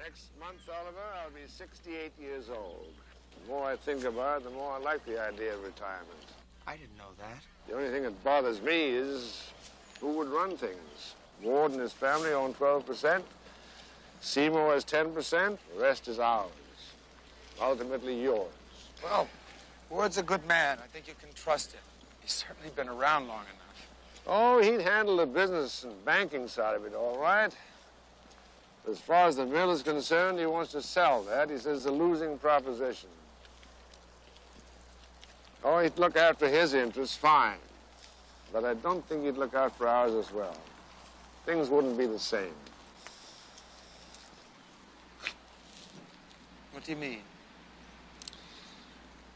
Next month, Oliver, I'll be 68 years old. The more I think about it, the more I like the idea of retirement. I didn't know that. The only thing that bothers me is who would run things. Ward and his family own 12%. Seymour has 10%. The rest is ours. Ultimately yours. Well, Ward's a good man. I think you can trust him. He's certainly been around long enough. Oh, he'd handle the business and banking side of it all right. As far as the mill is concerned, he wants to sell that. He says it's a losing proposition. Oh, he'd look after his interests, fine. But I don't think he'd look out for ours as well. Things wouldn't be the same. What do you mean?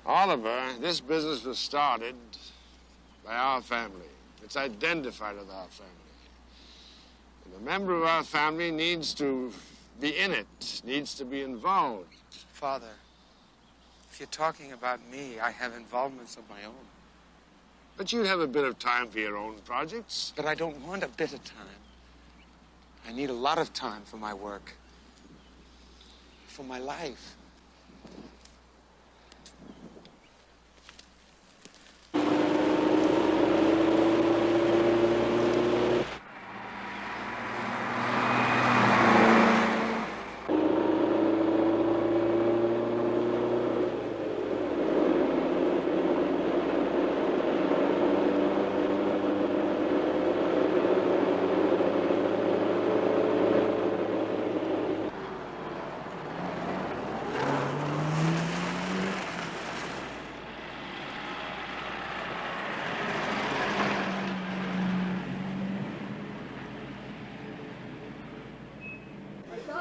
Oliver, this business was started by our family. It's identified with our family. And a member of our family needs to be in it, needs to be involved. Father, if you're talking about me, I have involvements of my own. But you have a bit of time for your own projects. But I don't want a bit of time. I need a lot of time for my work, for my life.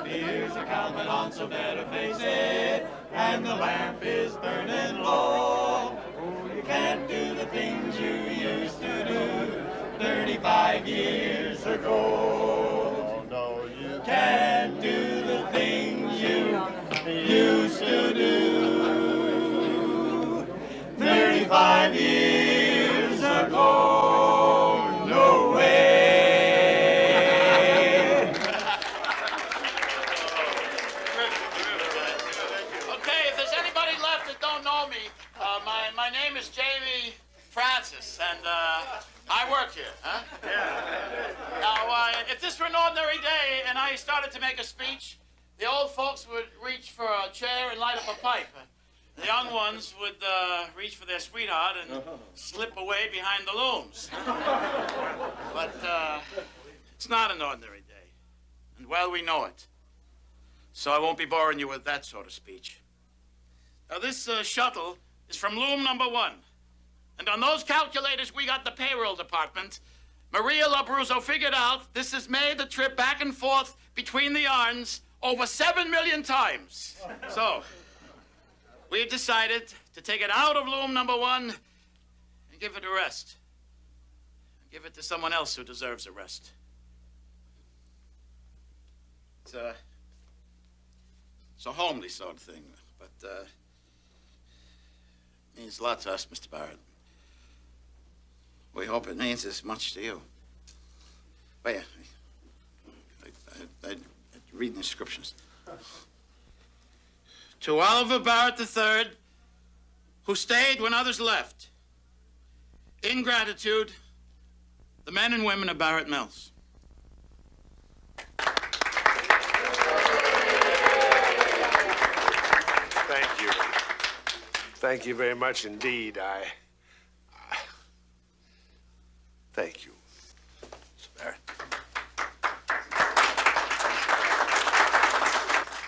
Here's a cowman on so better face it, and the lamp is burning low. Oh, you can't do the things you used to do 35 years ago. No, you can't do the things you used to do 35 years ago. No way. My name is Jamie Francis, and I work here, huh? Yeah. Now, if this were an ordinary day and I started to make a speech, the old folks would reach for a chair and light up a pipe. The young ones would reach for their sweetheart and slip away behind the looms. But it's not an ordinary day, and well, we know it. So I won't be boring you with that sort of speech. Now, this shuttle is from loom number 1. And on those calculators we got the payroll department, Maria Labruzo figured out this has made the trip back and forth between the yarns over 7 million times. So, we've decided to take it out of loom number 1 and give it a rest. Give it to someone else who deserves a rest. It's a homely sort of thing, but means a lot to us, Mr. Barrett. We hope it means as much to you. But yeah, I read the inscriptions. To Oliver Barrett III, who stayed when others left. In gratitude, the men and women of Barrett Mills. Thank you. Thank you very much indeed. Thank you, Mr. Barrett.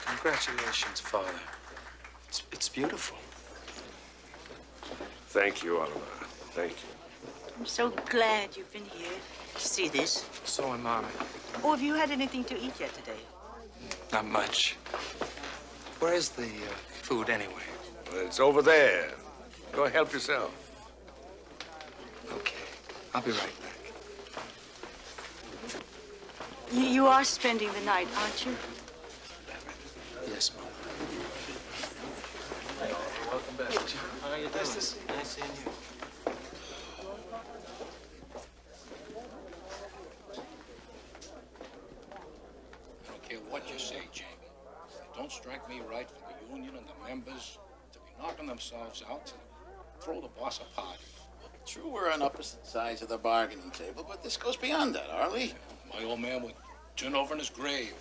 Congratulations, Father. It's beautiful. Thank you, Oliver. Thank you. I'm so glad you've been here to see this. So am I. Oh, have you had anything to eat yet today? Not much. Where is the food anyway? Well, it's over there. Go help yourself. Okay. I'll be right back. You are spending the night, aren't you? Yes, Mom. Welcome back. How are you doing? Nice seeing you. I don't care what you say, Jamie. don't strike me right for the union and the members to be knocking themselves out to throw the boss a party. True, we're on opposite sides of the bargaining table, but this goes beyond that, Arlie. My old man would turn over in his grave.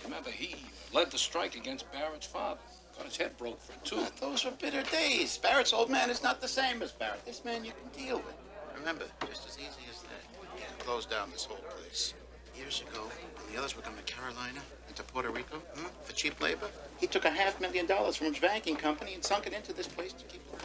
Remember, he led the strike against Barrett's father. Got his head broke for it, too. Those were bitter days. Barrett's old man is not the same as Barrett. This man you can deal with. Remember, just as easy as that, we can close down this whole place. Years ago, when the others were coming to Carolina and to Puerto Rico for cheap labor, he took $500,000 from his banking company and sunk it into this place to keep it.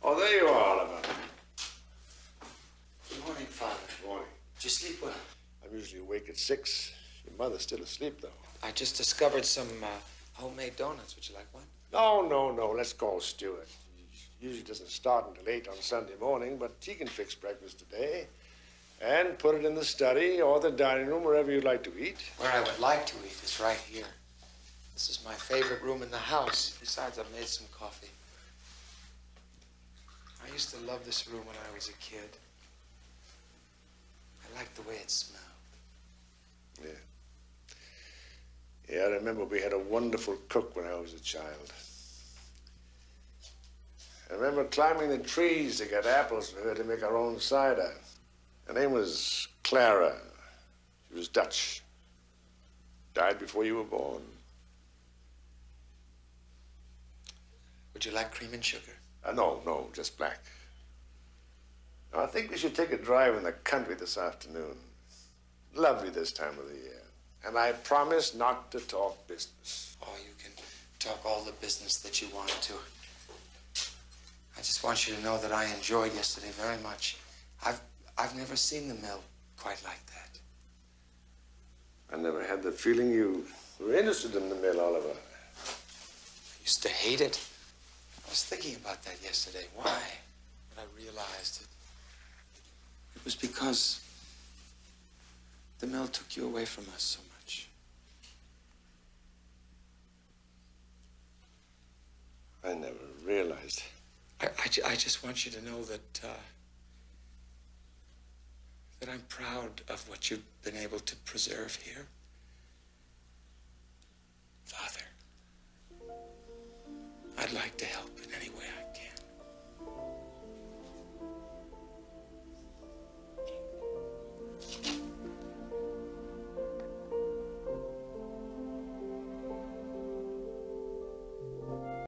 Oh, there you are, Oliver. Good morning, Father. Good morning. Did you sleep well? I'm usually awake at 6. Your mother's still asleep, though. I just discovered some homemade donuts. Would you like one? No. Let's call Stuart. He usually doesn't start until 8 on Sunday morning, but he can fix breakfast today and put it in the study or the dining room, wherever you'd like to eat. Where I would like to eat is right here. This is my favorite room in the house. Besides, I've made some coffee. I used to love this room when I was a kid. I liked the way it smelled. Yeah, I remember we had a wonderful cook when I was a child. I remember climbing the trees to get apples for her to make our own cider. Her name was Clara. She was Dutch. Died before you were born. Would you like cream and sugar? No, just black. Now, I think we should take a drive in the country this afternoon. Lovely this time of the year. And I promise not to talk business. Oh, you can talk all the business that you want to. I just want you to know that I enjoyed yesterday very much. I've never seen the mill quite like that. I never had the feeling you were interested in the mill, Oliver. I used to hate it. I was thinking about that yesterday. Why? But I realized it was because the mill took you away from us so much. I never realized. I just want you to know that that I'm proud of what you've been able to preserve here. Father, I'd like to help in any way I can.